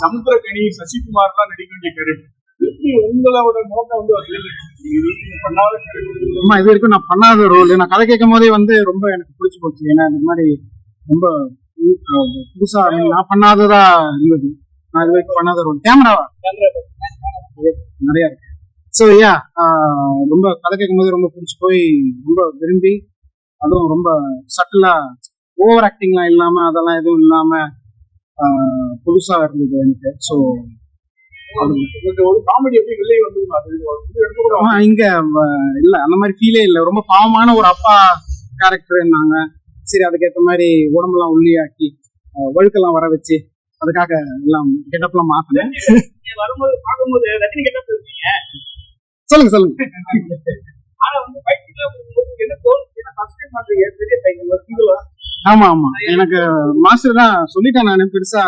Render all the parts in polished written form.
சமுத்திரக்கனி சசிகுமார் தான் நடிக்க வேண்டிய கேரக்டர். எப்படி உங்களோட நோக்கம் வந்து இது வரைக்கும் நான் பண்ணாத ரோல். நான் கதை கேட்கும் போதே வந்து ரொம்ப எனக்கு பிடிச்சி போச்சு. ஏன்னா இந்த மாதிரி ரொம்ப புதுசா நான் பண்ணாததா இருந்தது. நான் இது வரைக்கும் பண்ணாத ரோல். கேமராவா நிறைய இருக்கு. ஸோ ரொம்ப கதை கேட்கும் போது ரொம்ப பிடிச்சி போய் ரொம்ப விரும்பி, அதுவும் ரொம்ப சட்டிலா ஓவர் ஆக்டிங்லாம் இல்லாம அதெல்லாம் எதுவும் இல்லாம புதுசா இருந்தது எனக்கு. ஸோ காமெடி எப்படி வெளியே வந்து இங்க இல்ல அந்த மாதிரி ஃபீலே இல்லை. ரொம்ப பாவமான ஒரு அப்பா கேரக்டர்னாங்க. சரி, அதுக்கேற்ற மாதிரி உடம்புலாம் உள்ளியாக்கி வழுக்கெல்லாம் வர வச்சு அதுக்காக எல்லாம் கெட்டப்லாம் மாத்தினேன். வரும்போது பார்க்கும்போது ரஜினி கெட்டப் இருக்கீங்க. சொல்லுங்க சொல்லுங்க. ஆமா ஆமா, எனக்கு மாஸ்டர் தான் சொல்லிட்டேன். நான் பெருசா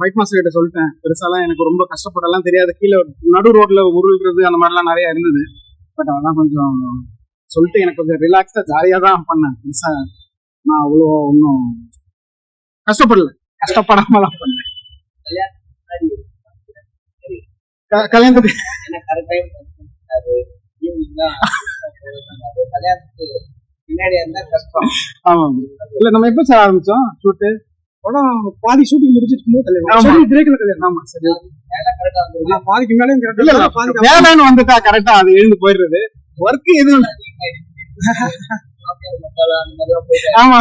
ஃபைட் மாஸ்டர் கிட்ட சொல்லிட்டேன். பெருசாலாம் எனக்கு ரொம்ப கஷ்டப்படலாம் தெரியாது. கீழே நடு ரோட்ல உருள்றது அந்த மாதிரிலாம் நிறைய இருந்தது. பட் அதெல்லாம் கொஞ்சம் சொல்லிட்டு எனக்கு கொஞ்சம் ரிலாக்ஸ்டா ஜாலியா தான் பண்ணேன். பெருசா நான் அவ்வளோ ஒன்றும் கஷ்டப்படாம தான் பண்ணேன். கல்யாணத்துக்கு ஆமா இல்ல, நம்ம எப்ப சார் ஆரம்பிச்சோம் ஷூட்டு? படம் பாதி ஷூட்டிங் முடிச்சிருக்கும் போது பாதிக்கு மேலே வந்துட்டா கரெக்டா அது எழுந்து போயிடுறது. ஒர்க் எதுவும் ஆமா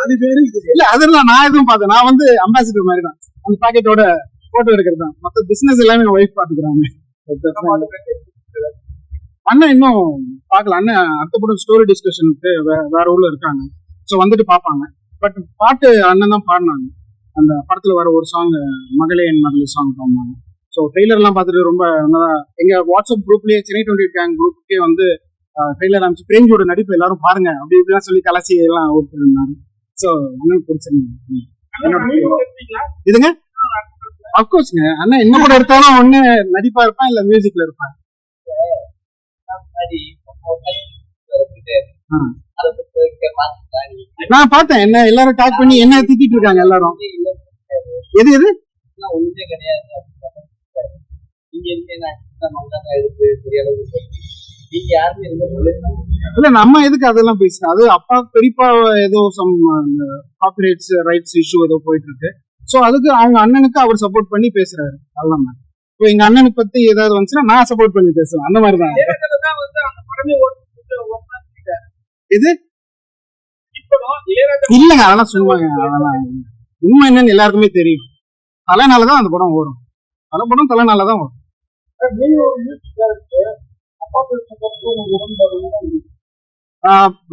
அது பேரு இல்ல. அதெல்லாம் நான் எதுவும் பார்த்தேன். நான் வந்து அம்பாசிடர் மாதிரி தான். அந்த பாக்கெட்டோட போட்டோ எடுக்கிறது தான். மொத்த பிசினஸ் எல்லாமே என் ஒய்ஃப் பாத்துக்கிறாங்க. அண்ணன் இன்னும் பாக்கல. அண்ணன் அடுத்த படம் ஸ்டோரி டிஸ்கஷனுக்கு வேற ஊர்ல இருக்காங்க. ஸோ வந்துட்டு பாப்பாங்க. பட் பாட்டு அண்ணன் தான் பாடினாங்க. அந்த படத்துல வர ஒரு சாங் மகளே என் மகளே சாங் பாடினாங்க. ஸோ ட்ரெய்லர் எல்லாம் பார்த்துட்டு ரொம்ப எங்க வாட்ஸ்அப் குரூப்லயே சென்னை 28 கேங் குரூப்புக்கே வந்து ட்ரெய்லர் அமைச்சு பிரேஞ்சோட நடிப்பு எல்லாரும் பாருங்க அப்படி இப்படிலாம் சொல்லி கலாச்சி எல்லாம் ஓட்டுருந்தாங்க. ஸோ அண்ணன் பிடிச்சிருந்தேன். இதுங்க அப்கோர்ஸ்ங்க, அண்ணன் என்ன கூட எடுத்தாலும் ஒண்ணு நடிப்பா இருப்பேன் இல்ல மியூசிக்ல இருப்பேன். நான் பார்த்தேன். என்ன எல்லாரும் டாக் பண்ணி என்ன திட்டிட்டு இருக்காங்க எல்லாரும். எது எது இல்ல, நம்ம எதுக்கு அதெல்லாம் பேசுறோம்? அது அப்பா பெரியப்பா ஏதோ சம் காப்பிரைட்ஸ் ரைட்ஸ் இஷ்யூ ஏதோ போயிட்டு இருக்கு. சோ அதுக்கு அவங்க அண்ணனுக்கு அவர் சப்போர்ட் பண்ணி பேசுறாரு. அதான் இப்போ எங்க அண்ணனுக்கு பத்தி ஏதாவது வந்துச்சுன்னா நான் சப்போர்ட் பண்ணி பேசுவேன். அந்த மாதிரிதான். இது இல்லங்க, அதெல்லாம் சொல்லுவாங்க. அதெல்லாம் உண்மை என்னன்னு எல்லாருக்குமே தெரியும். தலைனாலதான் அந்த படம் வரும். பல படம் தலைனாலதான் வரும்.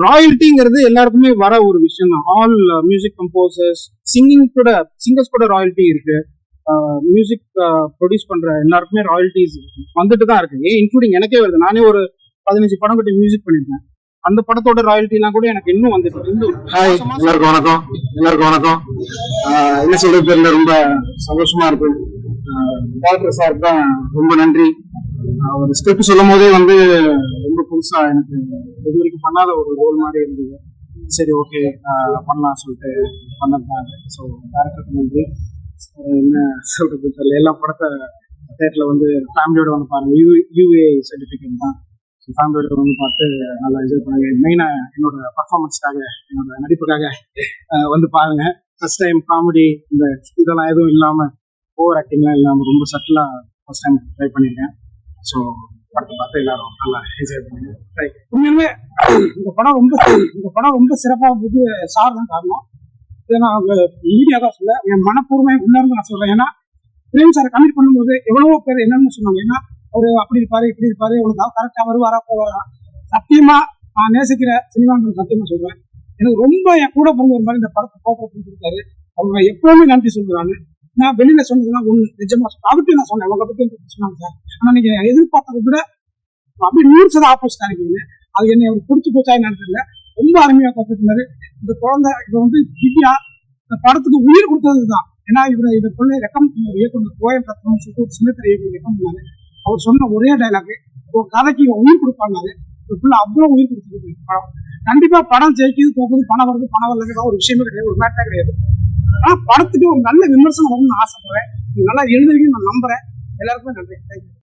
ராயல்ட்டிங்கிறது எல்லாருக்குமே வர ஒரு விஷயம் தான். ஆல் மியூசிக் கம்போசர்ஸ், சிங்கர்ஸ் கூட ராயல்ட்டி இருக்கு. மியூசிக் ப்ரொடியூஸ் பண்ற எல்லாருக்குமே ராயல்ட்டிஸ் வந்துட்டு தான் இருக்கு. இன்க்ளூடிங் எனக்கே வருது. நானே ஒரு 15 படம் கட்டி மியூசிக் பண்ணிருக்கேன். அந்த படத்தோட ராயல்ட்டி எல்லாம் கூட எனக்கு இன்னும் வந்துட்டு. ஹாய், எல்லாருக்கும் வணக்கம். என்ன சொல்றது தெரியல, ரொம்ப சந்தோஷமா இருக்கு. டாக்டர் சார் தான் ரொம்ப நன்றி. ஒரு ஸ்கிரிப்ட் சொல்லும் போதே வந்து ரொம்ப புதுசா எனக்கு இது வரைக்கும் பண்ணாத ஒரு ரோல் மாதிரி இருந்தது. சரி, ஓகே பண்ணலாம் சொல்லிட்டு பண்ணாங்க. ஸோ டேரக்டருக்கு நன்றி. என்ன சொல்றது தெரியல, எல்லா படத்தை தேட்டர்ல வந்து ஃபேமிலியோட வந்து பாருங்க. யூஏ சர்டிஃபிகேட் தான். ஃபேமிலியோட வந்து பார்த்து நல்லா என்ஜாய் பண்ணுங்க. மெயினா என்னோட பர்ஃபார்மன்ஸ்க்காக, என்னோட நடிப்புக்காக வந்து பாருங்க. ஃபர்ஸ்ட் டைம் காமெடி இந்த இதெல்லாம் எதுவும் இல்லாம, ஓவர் ஆக்டிங்லாம் இல்லாம ரொம்ப சட்டிலா ஃபர்ஸ்ட் டைம் ட்ரை பண்ணியிருக்கேன். ஸோ படத்தை பார்த்து எல்லாரும் நல்லா என்ஜாய் பண்ணுங்க. உண்மையுமே இந்த படம் ரொம்ப சிறப்பாக போது சார் தான் காரணம். நான் மீடியா தான் சொல்ல, என் மனப்பூர்வம் உள்ளார்ந்து நான் சொல்றேன். ஏன்னா பிரேம் சாரை கமிட் பண்ணும்போது எவ்வளவோ பேர் என்னன்னு சொன்னாங்க. ஏன்னா அவரு அப்படி இருப்பாரு இப்படி இருப்பாரு, இவனுக்கு கரெக்டா வருவாரா போவாரா. சத்தியமா நான் நேசிக்கிற சினிமா சத்தியமா சொல்றேன். எனக்கு ரொம்ப என் கூட பிறந்த ஒரு மாதிரி இந்த படத்தை போக்குவரத்து கொடுத்தாரு. அவங்க எப்பவுமே நன்றி சொல்றாங்க. நான் வெளியில சொன்னதுன்னா ஒண்ணு நிஜமா அவர்கிட்ட நான் சொன்னேன். அவங்க பத்தி சொன்னாங்க சார், ஆனா நீங்க எதிர்பார்த்ததை விட அப்படி 100% ஆப்போசிட்டா இருக்கீங்க. அது என்ன அவருக்கு பிடிச்சி போச்சா என்னன்னு தெரியல. ரொம்ப அருமையா பார்த்துருந்தாரு. இந்த குழந்தை இதை வந்து திவ்யா இந்த படத்துக்கு உயிர் கொடுத்ததுதான். ஏன்னா இதை கொள்ள ரெக்கமெண்ட் பண்ண இயக்குனர் கோயம் ரத்னம் சொல்லிட்டு ஒரு சின்ன இயக்குனர் ரெக்கமெண்ட் பண்ணாரு. அவர் சொன்ன ஒரே டைலாக், ஒரு கதைக்கு உயிர் கொடுப்பாங்க. அவ்வளவு உயிர் கொடுத்துருக்கு படம். கண்டிப்பா படம் ஜெயிக்குது, போகுது, பணம் வருது, பணம் வரலங்கிற ஒரு விஷயமே கிடையாது, ஒரு மேட்டரே கிடையாது. ஆனா படத்துக்கு ஒரு நல்ல விமர்சனம் வரும்னு ஆசைப்படுறேன். நீங்க நல்லா எழுதுவீங்கன்னு நான் நம்புறேன். எல்லாருக்குமே நன்றி. தேங்க்யூ.